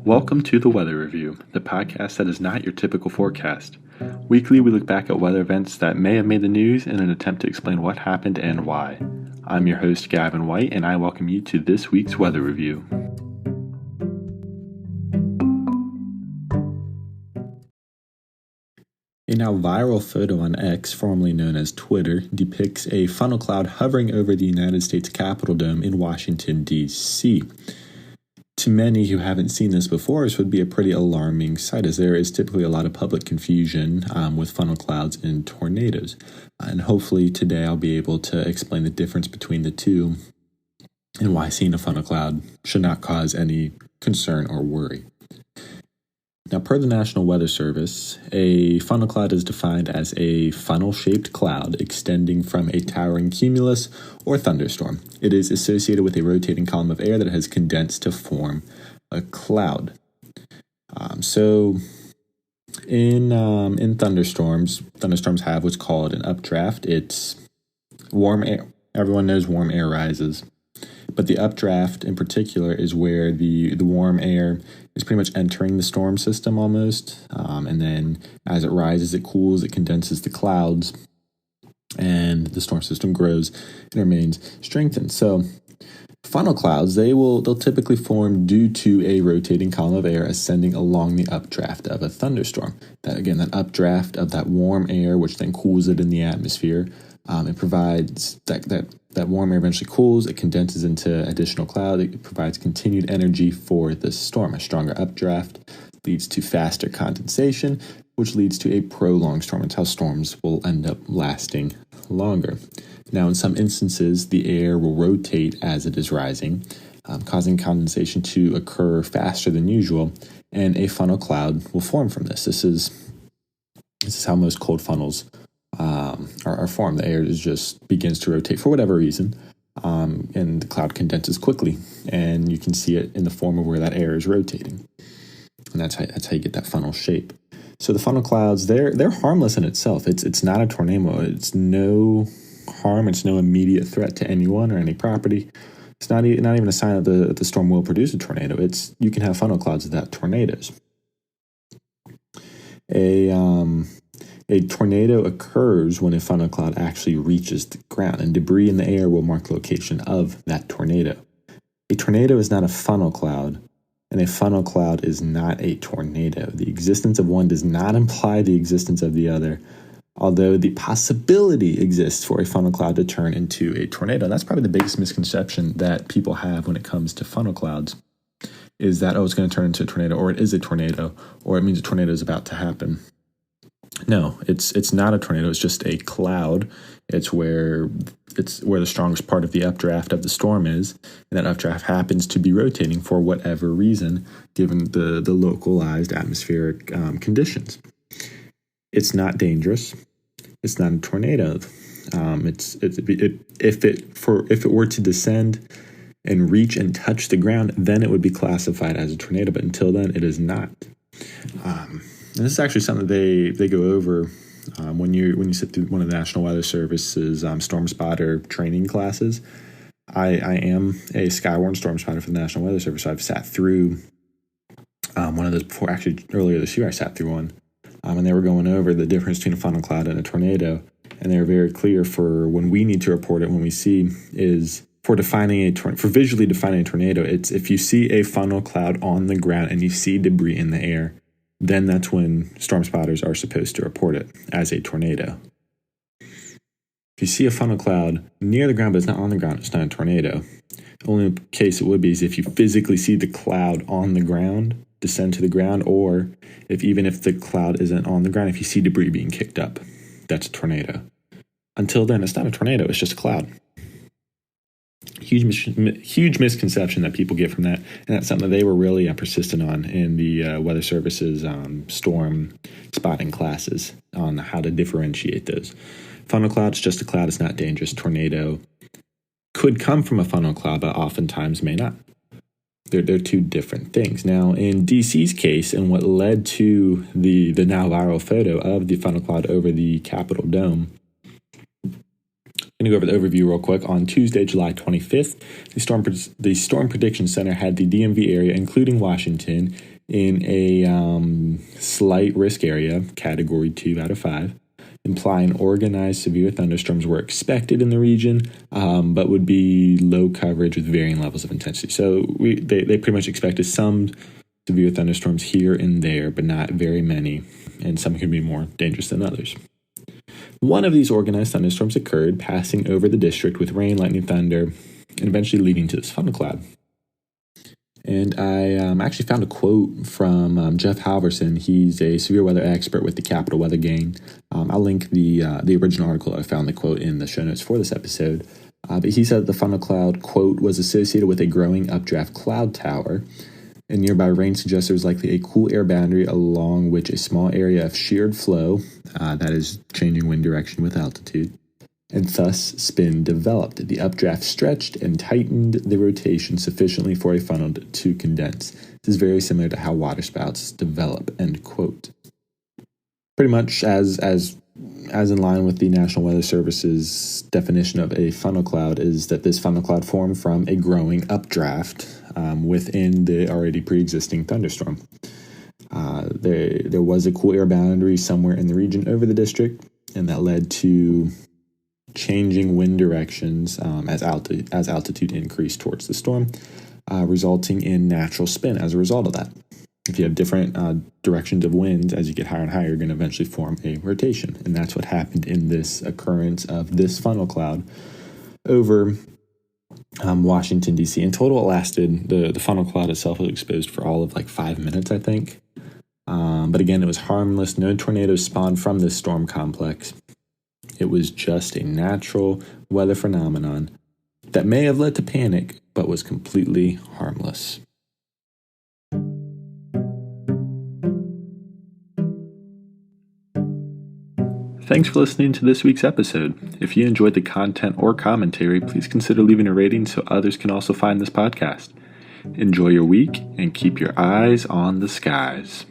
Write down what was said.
Welcome to the Weather Review, the podcast that is not your typical forecast. Weekly, we look back at weather events that may have made the news in an attempt to explain what happened and why. I'm your host, Gavin White, and I welcome you to this week's Weather Review. A now viral photo on X, formerly known as Twitter, depicts a funnel cloud hovering over the United States Capitol Dome in Washington, D.C. To many who haven't seen this before, this would be a pretty alarming sight, as there is typically a lot of public confusion with funnel clouds and tornadoes. And hopefully today I'll be able to explain the difference between the two and why seeing a funnel cloud should not cause any concern or worry. Now, per the National Weather Service, a funnel cloud is defined as a funnel-shaped cloud extending from a towering cumulus or thunderstorm. It is associated with a rotating column of air that has condensed to form a cloud. In thunderstorms have what's called an updraft. It's warm air. Everyone knows warm air rises. But the updraft in particular is where the warm air is pretty much entering the storm system almost. And then as it rises, it cools, it condenses the clouds, and the storm system grows and remains strengthened. So funnel clouds, they'll typically form due to a rotating column of air ascending along the updraft of a thunderstorm. That updraft of that warm air, which then cools it in the atmosphere, it provides that warm air eventually cools, it condenses into additional cloud, it provides continued energy for the storm. A stronger updraft leads to faster condensation, which leads to a prolonged storm. It's how storms will end up lasting longer. Now, in some instances, the air will rotate as it is rising, causing condensation to occur faster than usual, and a funnel cloud will form from this. This is how most cold funnels are formed. The air just begins to rotate for whatever reason, and the cloud condenses quickly, and you can see it in the form of where that air is rotating, and that's how you get that funnel shape. So the funnel clouds, they're harmless in itself. It's not a tornado. It's no harm. It's no immediate threat to anyone or any property. It's not even a sign that the storm will produce a tornado. You can have funnel clouds without tornadoes. A tornado occurs when a funnel cloud actually reaches the ground, and debris in the air will mark the location of that tornado. A tornado is not a funnel cloud, and a funnel cloud is not a tornado. The existence of one does not imply the existence of the other, although the possibility exists for a funnel cloud to turn into a tornado. And that's probably the biggest misconception that people have when it comes to funnel clouds, is that, it's going to turn into a tornado, or it is a tornado, or it means a tornado is about to happen. No, it's not a tornado. It's just a cloud. It's where the strongest part of the updraft of the storm is, and that updraft happens to be rotating for whatever reason, given the localized atmospheric conditions. It's not dangerous. It's not a tornado. If it were to descend and reach and touch the ground, then it would be classified as a tornado. But until then, it is not. And this is actually something they go over when you sit through one of the National Weather Service's storm spotter training classes. I am a Skywarn storm spotter for the National Weather Service, so I've sat through one of those before. Actually, earlier this year, I sat through one, and they were going over the difference between a funnel cloud and a tornado, and they were very clear for when we need to report it, when we see is for visually defining a tornado. It's if you see a funnel cloud on the ground and you see debris in the air, then that's when storm spotters are supposed to report it as a tornado. If you see a funnel cloud near the ground but it's not on the ground, it's not a tornado. The only case it would be is if you physically see the cloud on the ground descend to the ground, or even if the cloud isn't on the ground, if you see debris being kicked up, that's a tornado. Until then, it's not a tornado, it's just a cloud. Huge misconception that people get from that, and that's something that they were really persistent on in the Weather Service's storm spotting classes on how to differentiate those. Funnel cloud is just a cloud; it's not dangerous. Tornado could come from a funnel cloud, but oftentimes may not. They're two different things. Now, in DC's case, and what led to the now viral photo of the funnel cloud over the Capitol Dome, I'm going to go over the overview real quick. On Tuesday, July 25th, the Storm Prediction Center had the DMV area, including Washington, in a slight risk area, category 2 out of 5, implying organized severe thunderstorms were expected in the region, but would be low coverage with varying levels of intensity. So they pretty much expected some severe thunderstorms here and there, but not very many, and some could be more dangerous than others. One of these organized thunderstorms occurred, passing over the district with rain, lightning, thunder, and eventually leading to this funnel cloud. And I actually found a quote from Jeff Halverson. He's a severe weather expert with the Capital Weather Gain. I'll link the original article. I found the quote in the show notes for this episode. But he said the funnel cloud, quote, was associated with a growing updraft cloud tower. And nearby rain suggests there was likely a cool air boundary along which a small area of sheared flow, that is changing wind direction with altitude, and thus spin developed. The updraft stretched and tightened the rotation sufficiently for a funnel to condense. This is very similar to how waterspouts develop, end quote. Pretty much as in line with the National Weather Service's definition of a funnel cloud is that this funnel cloud formed from a growing updraft within the already pre-existing thunderstorm. There was a cool air boundary somewhere in the region over the district, and that led to changing wind directions as altitude increased towards the storm, resulting in natural spin as a result of that. If you have different directions of winds as you get higher and higher, you're going to eventually form a rotation. And that's what happened in this occurrence of this funnel cloud over Washington, D.C. In total, it lasted, the funnel cloud itself was exposed for all of 5 minutes, I think. But again, it was harmless. No tornadoes spawned from this storm complex. It was just a natural weather phenomenon that may have led to panic, but was completely harmless. Thanks for listening to this week's episode. If you enjoyed the content or commentary, please consider leaving a rating so others can also find this podcast. Enjoy your week and keep your eyes on the skies.